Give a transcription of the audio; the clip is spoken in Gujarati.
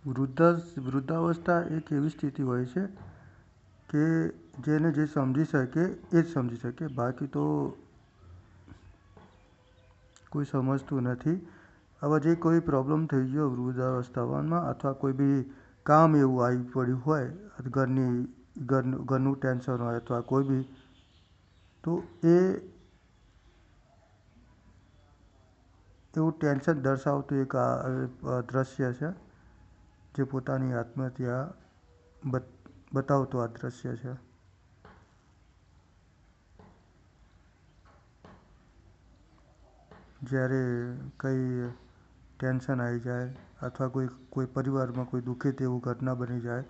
વૃદ્ધાવસ્થા એક એવી સ્થિતિ હોય છે કે જેને જે સમજી શકે એ જ સમજી શકે, બાકી તો કોઈ સમજતું નથી. હવે જે કોઈ પ્રોબ્લેમ થઈ ગયો વૃદ્ધાવસ્થામાં, અથવા કોઈ બી કામ એવું આવી પડ્યું હોય ઘરનું ટેન્શન હોય અથવા કોઈ બી, તો એ એવું ટેન્શન દર્શાવતું એક દ્રશ્ય છે, જે પોતાની આત્મહત્યા બતાવતું આ દ્રશ્ય છે. જ્યારે કંઈ ટેન્શન આવી જાય અથવા કોઈ પરિવારમાં કોઈ દુઃખિત એવું ઘટના બની જાય,